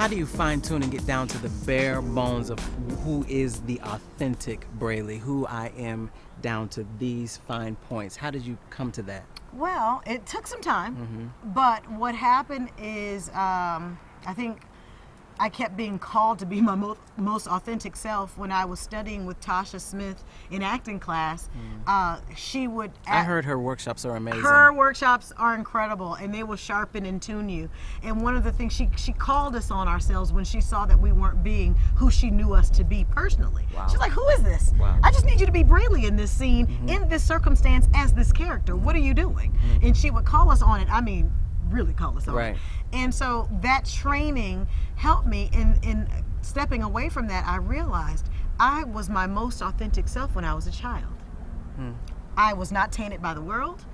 How do you fine tune and get down to the bare bones of who is the authentic Brely, who I am down to these fine points? How did you come to that? Well, it took some time, but what happened is I think I kept being called to be my most authentic self when I was studying with Tasha Smith in acting class. She would I heard her workshops are amazing. Her workshops are incredible, and they will sharpen and tune you. And one of the things she called us on ourselves when she saw that we weren't being who she knew us to be personally. Wow. She's like, who is this? Wow. I just need you to be Brely in this scene, in this circumstance, as this character. What are you doing? And she would call us on it. I mean, really call us on Right. it. And so that training helped me in stepping away from that. I realized I was my most authentic self when I was a child. I was not tainted by the world.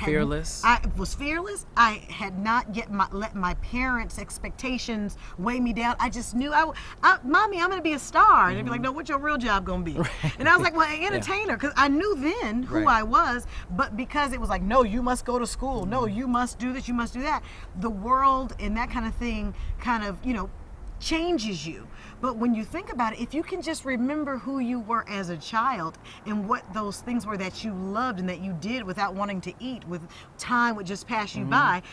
Fearless. I was fearless. I had not yet let my parents' expectations weigh me down. I just knew, Mommy, I'm going to be a star. And they'd be like, no, what's your real job going to be? Right. And I was like, well, an entertainer, because I knew then who I was. But because it was like, no, you must go to school. No, you must do this. You must do that. The world and that kind of thing kind of, changes you. But when you think about it, if you can just remember who you were as a child and what those things were that you loved and that you did without wanting to eat, with time would just pass you by,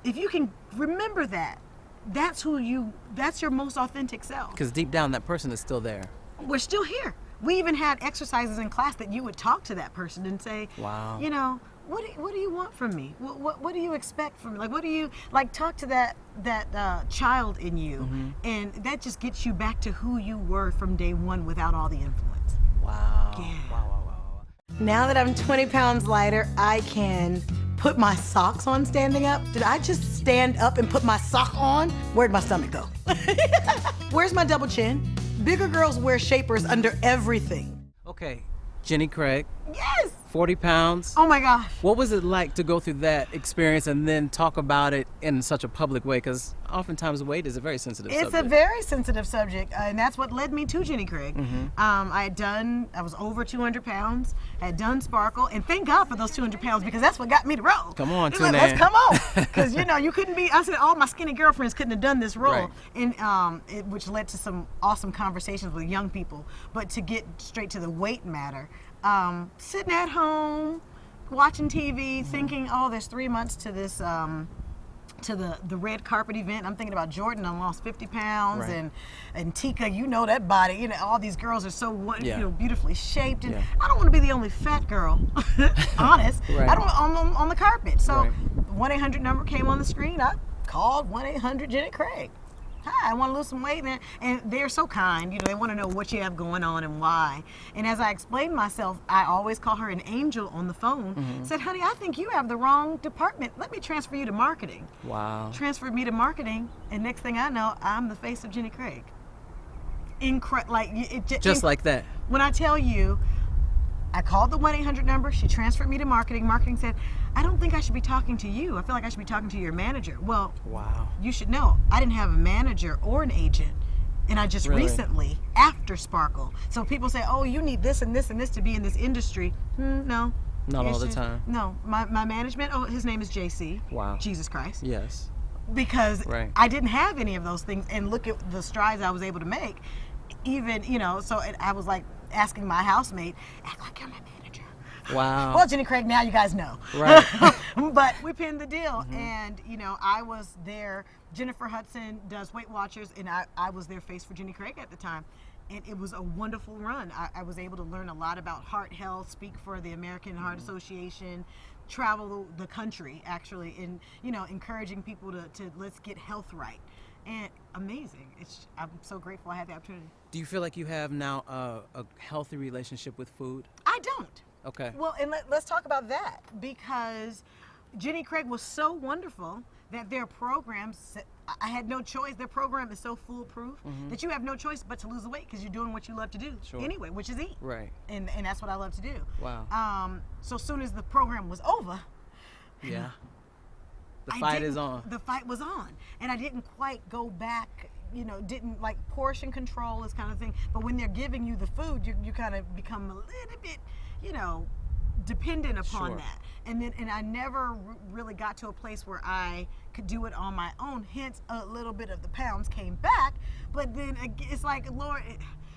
if you can remember that, that's your most authentic self. Because deep down, that person is still there. We're still here. We even had exercises in class that you would talk to that person and say, wow, what do you want from me? What do you expect from me? Like, what do you, talk to that child in you, and that just gets you back to who you were from day one without all the influence. Wow. Yeah. Wow. Now that I'm 20 pounds lighter, I can put my socks on standing up. Did I just stand up and put my sock on? Where'd my stomach go? Where's my double chin? Bigger girls wear shapers under everything. Okay, Jenny Craig. Yes! 40 pounds. Oh my gosh. What was it like to go through that experience and then talk about it in such a public way? Because oftentimes weight is a very sensitive subject. It's a very sensitive subject, and that's what led me to Jenny Craig. I was over 200 pounds, I had done Sparkle, and thank God for those 200 pounds, because that's what got me to roll. Come on, Like, let's come on. Because, you couldn't be, I said, all my skinny girlfriends couldn't have done this role. Right. And which led to some awesome conversations with young people. But to get straight to the weight matter, sitting at home, watching TV, thinking, oh, there's 3 months to this, to the red carpet event. I'm thinking about Jordan. I lost 50 pounds, Right. and Tika, that body. All these girls are so beautifully shaped, and Yeah. I don't want to be the only fat girl. Honest, Right. I don't on the carpet. So, Right. 1-800 number came on the screen. I called 1-800 Jenny Craig. Hi, I want to lose some weight, and they're so kind. They want to know what you have going on and why. And as I explained myself, I always call her an angel on the phone. Said, honey, I think you have the wrong department. Let me transfer you to marketing. Wow. Transferred me to marketing, and next thing I know, I'm the face of Jenny Craig. Just like that. When I tell you, I called the 1-800 number. She transferred me to marketing. Marketing said, I don't think I should be talking to you. I feel like I should be talking to your manager. Well, wow. You should know, I didn't have a manager or an agent. And I just recently, after Sparkle. So people say, oh, you need this and this and this to be in this industry. No. Not all the time. No. My management, his name is JC. Wow. Jesus Christ. Yes. Because I didn't have any of those things. And look at the strides I was able to make. Even, so I was like asking my housemate, act like you're my manager. Wow. Well, Jenny Craig, now you guys know. Right. But we pinned the deal, and I was there. Jennifer Hudson does Weight Watchers, and I was their face for Jenny Craig at the time, and it was a wonderful run. I was able to learn a lot about heart health, speak for the American Heart Association, travel the country actually, and encouraging people to let's get health right. And amazing. I'm so grateful I had the opportunity. Do you feel like you have now a healthy relationship with food? I don't. Okay. Well, and let's talk about that, because Jenny Craig was so wonderful that their programs, I had no choice. Their program is so foolproof that you have no choice but to lose the weight, because you're doing what you love to do anyway, which is eat. Right. And that's what I love to do. Wow. So soon as the program was over, yeah. The fight is on. The fight was on. And I didn't quite go back, didn't like portion control, this kind of thing. But when they're giving you the food, you kind of become a little bit, dependent upon Sure. that. And I never really got to a place where I could do it on my own. Hence, a little bit of the pounds came back. But then it's like, Lord,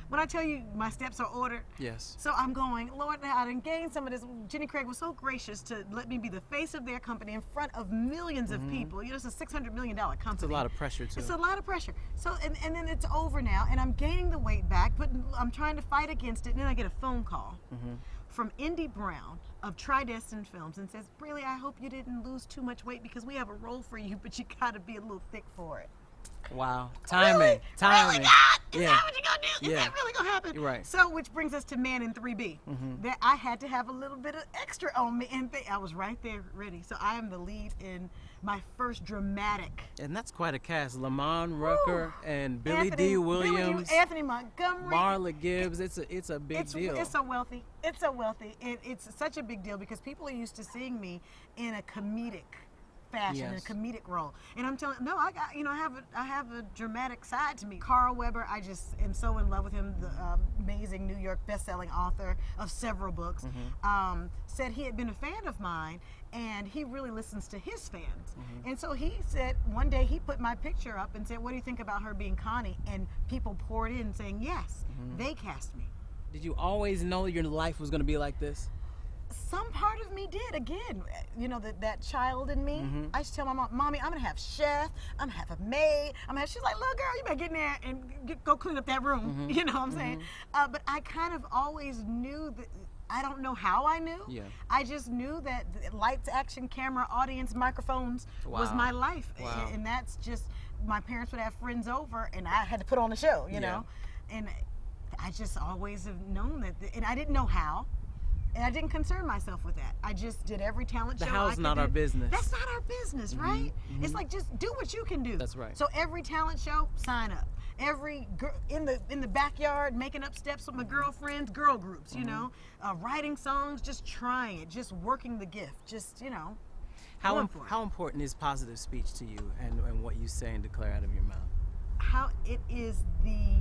when I tell you my steps are ordered, Yes. so I'm going, Lord, I done gained some of this. Jenny Craig was so gracious to let me be the face of their company in front of millions of people. You know, it's a $600 million company. It's a lot of pressure too. It's a lot of pressure. So, and then it's over now, and I'm gaining the weight back, but I'm trying to fight against it. And then I get a phone call from Indy Brown of Tridestin Films and says, Brely, I hope you didn't lose too much weight because we have a role for you, but you got to be a little thick for it. Wow. Timing. Really? Timing. Really, God? Is Yeah. that what you're going to do? Is Yeah. that really going to happen? You're right. So, which brings us to Man in 3B. That I had to have a little bit of extra on me, and I was right there ready. So I am the lead in my first dramatic. And that's quite a cast. Lamont Rucker and Billy Anthony- D. Williams, Anthony Montgomery. Marla Gibbs. It's a big deal. It's so wealthy. It's so wealthy. It's such a big deal because people are used to seeing me in a comedic fashion, Yes. in a comedic role. And I'm telling, no, I got, I have a dramatic side to me. Carl Weber, I just am so in love with him, the amazing New York best-selling author of several books, said he had been a fan of mine, and he really listens to his fans. And so he said, one day he put my picture up and said, what do you think about her being Connie? And people poured in saying, yes, they cast me. Did you always know your life was going to be like this? Some part of me did. Again, that child in me. I used to tell my mom, Mommy, I'm gonna have chef, I'm gonna have a maid, she's like, little girl, you better get in there and go clean up that room. You know what I'm saying? But I kind of always knew that. I don't know how I knew. Yeah. I just knew that lights, action, camera, audience, microphones was Wow. my life. Wow. And that's just, my parents would have friends over and I had to put on a show, you know? And I just always have known that, and I didn't know how. And I didn't concern myself with that. I just did every talent The show. how's not our business. That's not our business, right? It's like, just do what you can do. That's right. So every talent show, sign up. Every girl in the backyard, making up steps with my girlfriends, girl groups, writing songs, just trying it, just working the gift, just How for it. how important is positive speech to you and what you say and declare out of your mouth? How it is the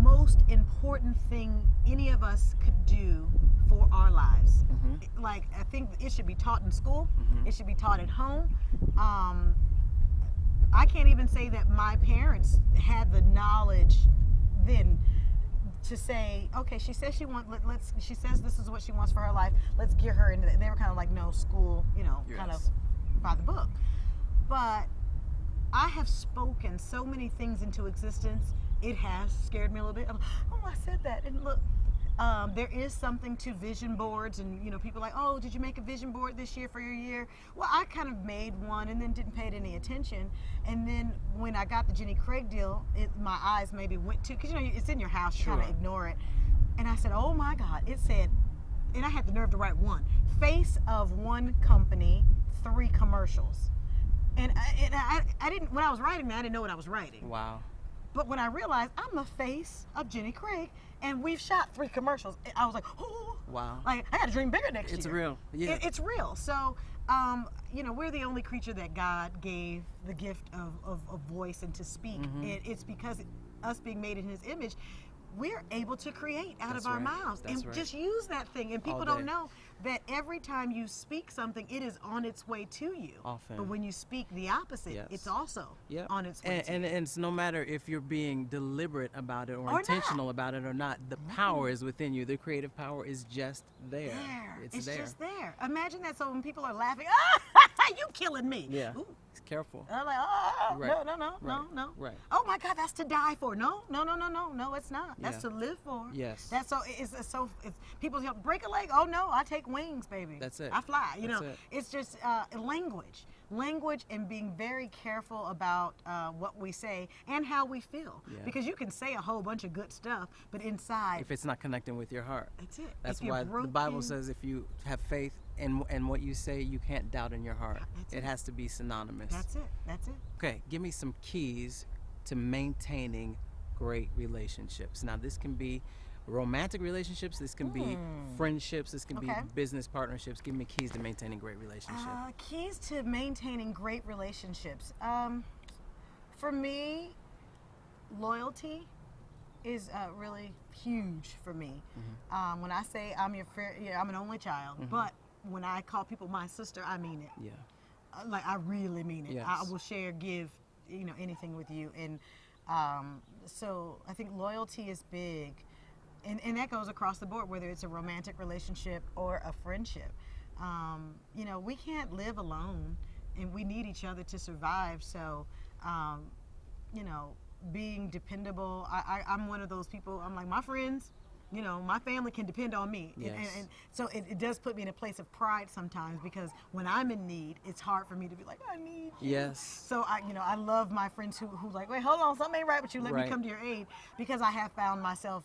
most important thing any of us could do for our lives. Like, I think it should be taught in school. It should be taught at home. I can't even say that my parents had the knowledge then to say, okay, she says she says this is what she wants for her life. Let's gear her into that. They were kind of like, no, school, kind of Yes. by the book. But I have spoken so many things into existence. It has scared me a little bit. I'm like, oh, I said that. And look, there is something to vision boards, and people are like, oh, did you make a vision board this year for your year? Well, I kind of made one and then didn't pay it any attention. And then when I got the Jenny Craig deal, my eyes maybe went to, because it's in your house, you kind of ignore it. And I said, oh my God, it said, and I had the nerve to write one, face of one company, 3 commercials. And I didn't, when I was writing that, I didn't know what I was writing. Wow. But when I realized I'm the face of Jenny Craig, and we've shot 3 commercials, I was like, oh, Wow. like, I got to dream bigger next year. It's real. Yeah. It's real. So, we're the only creature that God gave the gift of voice and to speak. It's because us being made in His image, we're able to create out That's of our right. mouths. That's And right. just use that thing. And people All don't day. know that every time you speak something, it is on its way to you. Often. But when you speak the opposite, Yes. it's also Yep. on its way to and you. it's no matter if you're being deliberate about it or Or intentional about it or not, the power is within you. The creative power is just there. It's there. just there. Imagine that. So when people are laughing, you killing me. Yeah. Ooh. Careful. And I'm like, oh, Right. no. Right. Oh my God, that's to die for. No, it's not. That's Yeah. to live for. Yes. That's so. It's people yell, break a leg. Oh no, I take wings, baby. That's it. I fly. That's it. It's just language, and being very careful about what we say and how we feel. Yeah. Because you can say a whole bunch of good stuff, but inside, If it's not connecting with your heart. that's it. That's If you're why the Bible broken- says if you have faith in what you say, you can't doubt in your heart. That's It it. has to be synonymous. That's it. Okay, give me some keys to maintaining great relationships. Now, this can be romantic relationships, this can be friendships, this can be Okay. business partnerships. Give me keys to maintaining great relationships. Keys to maintaining great relationships. For me, loyalty is really huge for me. When I say I'm I'm an only child, but when I call people my sister, I mean it. Yeah. Like I really mean it. Yes. I will share, give, anything with you. And so I think loyalty is big. And that goes across the board, whether it's a romantic relationship or a friendship. We can't live alone, and we need each other to survive. So, being dependable, I'm one of those people. I'm like, my friends, my family can depend on me. Yes. And so it does put me in a place of pride sometimes, because when I'm in need, it's hard for me to be like, I need you. Yes. So I love my friends who like, wait, hold on, something ain't right with you. Let me come to your aid, because I have found myself,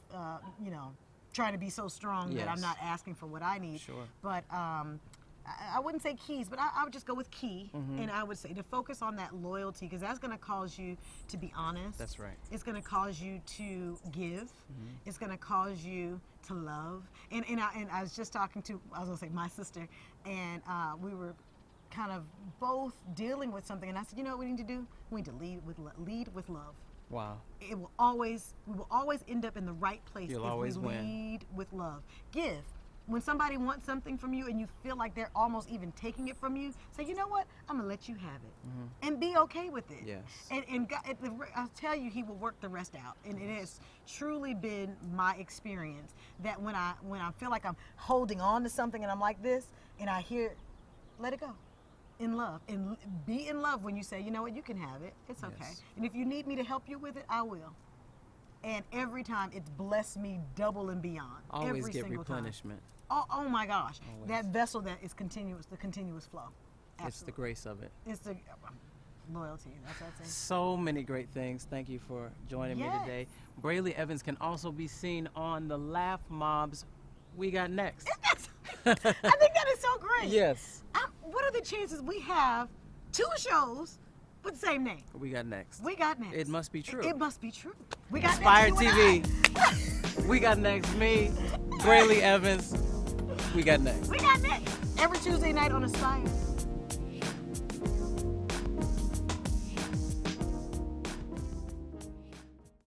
trying to be so strong that I'm not asking for what I need. Sure. But I wouldn't say keys, but I would just go with key, and I would say to focus on that loyalty, because that's going to cause you to be honest. That's right. It's going to cause you to give. It's going to cause you to love. And I was just talking to, I was going to say my sister, and we were kind of both dealing with something, and I said, you know what we need to do? We need to lead with love. Wow. We will always end up in the right place You'll if always we win. lead with love. Give. When somebody wants something from you and you feel like they're almost even taking it from you, say, you know what? I'm gonna let you have it, and be okay with it. Yes. And God, I'll tell you, He will work the rest out. And it has truly been my experience that when I feel like I'm holding on to something and I'm like this, and I hear, let it go. In love, and be in love when you say, you know what, you can have it. It's okay. Yes. And if you need me to help you with it, I will. And every time it's blessed me double and beyond. Always every get single replenishment. Time. Oh my gosh. Always. That vessel that is continuous, the continuous flow. Absolutely. It's the grace of it. It's the loyalty. That's what I say. So many great things. Thank you for joining me Yes. today. Brely Evans can also be seen on the Laugh Mob's We Got Next. I think that is so great. Yes. What are the chances we have 2 shows with the same name? We Got Next. We Got Next. It must be true. It must be true. We Got Inspired Next. you and TV. We Got Next. Me, Brely Evans. We Got Next. We Got Next. Every Tuesday night on Aspire.